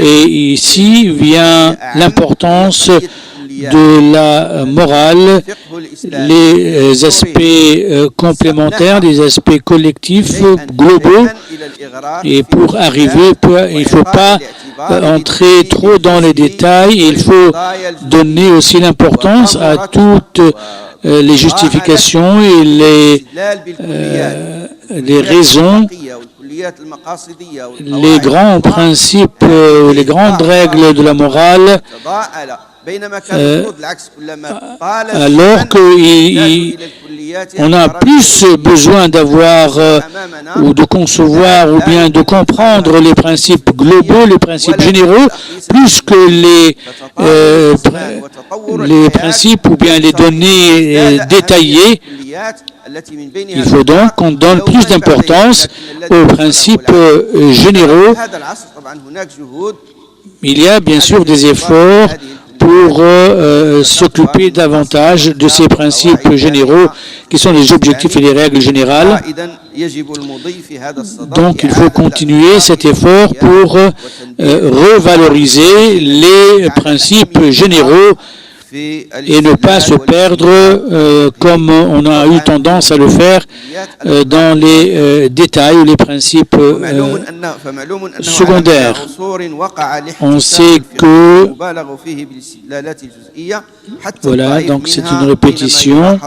Et ici vient l'importance de la morale, les aspects complémentaires, les aspects collectifs, globaux. Et pour arriver, il ne faut pas entrer trop dans les détails. Il faut donner aussi l'importance à toutes les justifications et les raisons, les grands principes, les grandes règles de la morale, alors qu'on a plus besoin d'avoir ou de concevoir ou bien de comprendre les principes globaux, les principes généraux, plus que les principes ou bien les données détaillées. Il faut donc qu'on donne plus d'importance aux principes généraux. Il y a bien sûr des efforts pour s'occuper davantage de ces principes généraux qui sont les objectifs et les règles générales. Donc il faut continuer cet effort pour revaloriser les principes généraux et ne pas se perdre comme on a eu tendance à le faire dans les détails ou les principes secondaires. On sait que, voilà, donc c'est une répétition.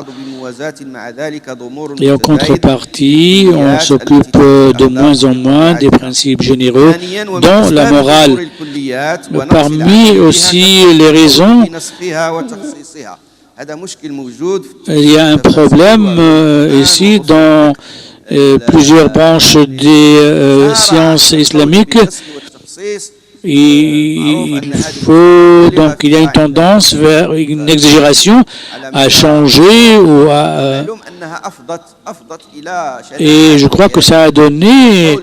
Et en contrepartie, on s'occupe de moins en moins des principes généraux, dont la morale. Parmi aussi les raisons, il y a un problème ici dans plusieurs branches des sciences islamiques. Il y a une tendance vers une exagération à changer ou et je crois que ça a donné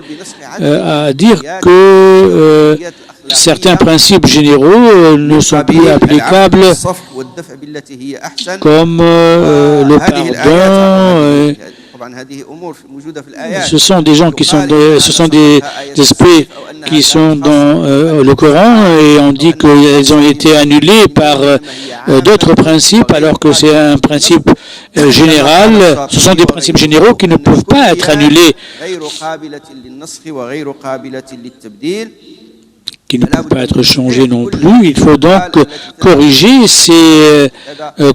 à dire que certains principes généraux ne sont plus applicables, comme le pardon. Ce sont des gens qui sont ce sont des aspects qui sont dans le Coran et on dit qu'ils ont été annulés par d'autres principes alors que c'est un principe général. Ce sont des principes généraux qui ne peuvent pas être annulés, qui ne peuvent pas être changés non plus. Il faut donc corriger ces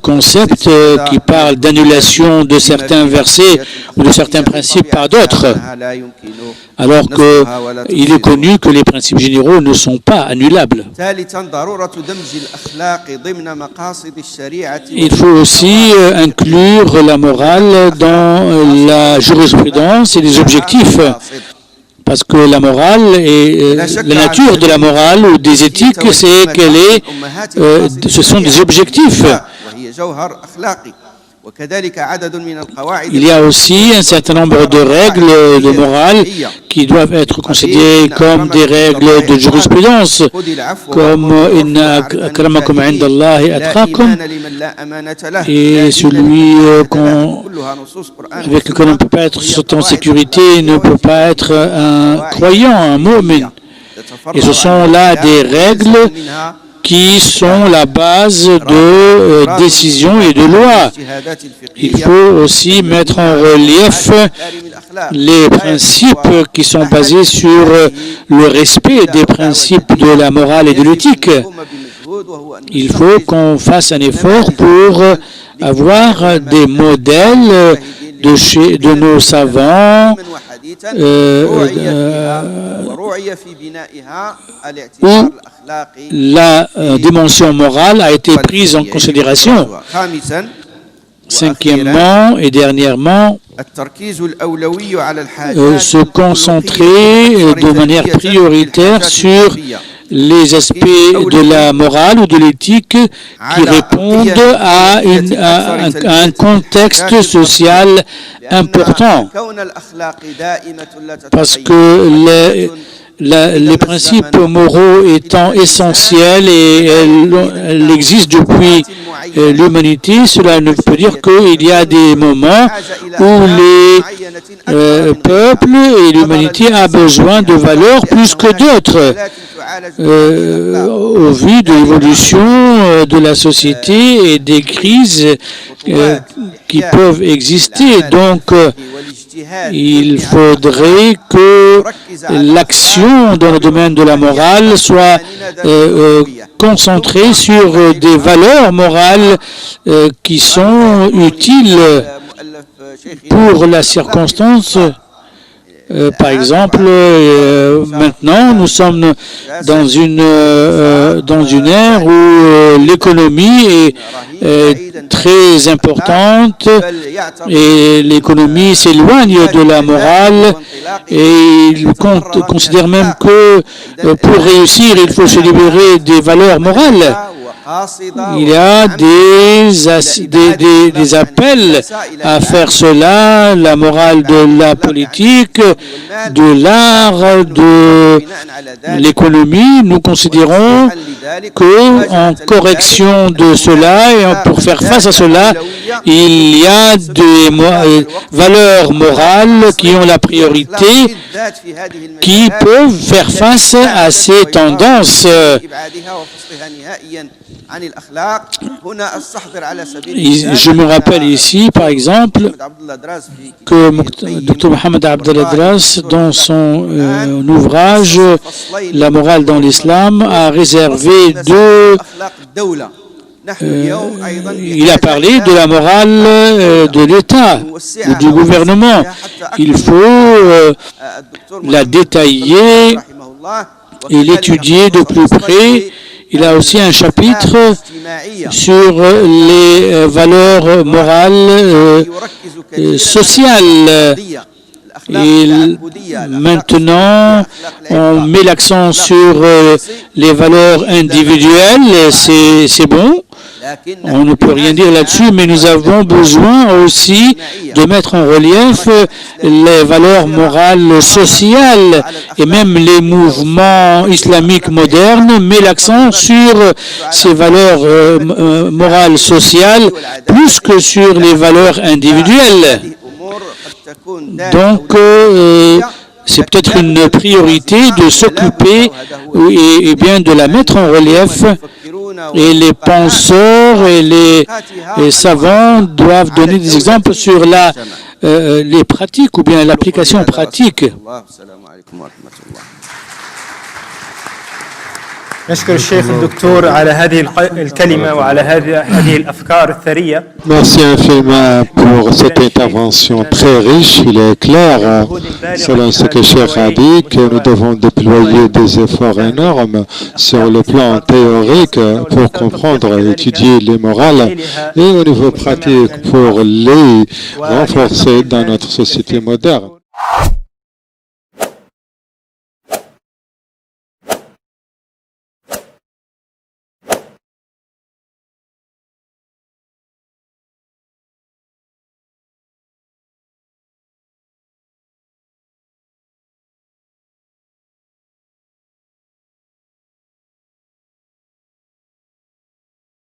concepts qui parlent d'annulation de certains versets ou de certains principes par d'autres, alors qu'il est connu que les principes généraux ne sont pas annulables. Il faut aussi inclure la morale dans la jurisprudence et les objectifs. Parce que la morale et la nature de la morale ou des éthiques, c'est ce sont des objectifs. Il y a aussi un certain nombre de règles de morale qui doivent être considérées comme des règles de jurisprudence, comme Inna akramakum indallahi atqakum, et celui avec lequel on ne peut pas être en sécurité ne peut pas être un croyant, un mu'min. Et ce sont là des règles qui sont la base de décisions et de lois. Il faut aussi mettre en relief les principes qui sont basés sur le respect des principes de la morale et de l'éthique. Il faut qu'on fasse un effort pour avoir des modèles de nos savants où la dimension morale a été prise en considération. Cinquièmement et dernièrement, se concentrer de manière prioritaire sur les aspects de la morale ou de l'éthique qui répondent à un contexte social important. Parce que les principes moraux étant essentiels et elles existent depuis l'humanité, cela ne peut dire qu'il y a des moments où peuples et l'humanité a besoin de valeurs plus que d'autres. Au vu de l'évolution de la société et des crises qui peuvent exister. Donc, il faudrait que l'action dans le domaine de la morale soit concentrée sur des valeurs morales qui sont utiles pour la circonstance. Par exemple, maintenant, nous sommes dans une ère où l'économie est très importante et l'économie s'éloigne de la morale et il considère même que pour réussir, il faut se libérer des valeurs morales. Il y a des appels à faire cela, la morale de la politique, de l'art, de l'économie. Nous considérons qu'en correction de cela et pour faire face à cela, il y a des valeurs morales qui ont la priorité, qui peuvent faire face à ces tendances. Je me rappelle ici, par exemple, que Dr Mohamed Abdel Adras, dans son ouvrage « La morale dans l'islam », a réservé il a parlé de la morale de l'État, du gouvernement. Il faut la détailler et l'étudier de plus près. Il a aussi un chapitre sur les valeurs morales sociales. Et maintenant, on met l'accent sur les valeurs individuelles, c'est bon. On ne peut rien dire là-dessus, mais nous avons besoin aussi de mettre en relief les valeurs morales sociales et même les mouvements islamiques modernes mettent l'accent sur ces valeurs morales sociales plus que sur les valeurs individuelles. Donc, c'est peut-être une priorité de s'occuper et bien de la mettre en relief. Et les penseurs et les savants doivent donner des exemples sur les pratiques ou bien l'application pratique. نشكر الشيخ الدكتور على هذه الكلمة وعلى هذه الأفكار الثرية. Merci infiniment pour cette intervention très riche. Il est clair, selon ce que Cheikh a dit, que nous devons déployer des efforts énormes sur le plan théorique pour comprendre et étudier les morales et au niveau pratique pour les renforcer dans notre société moderne.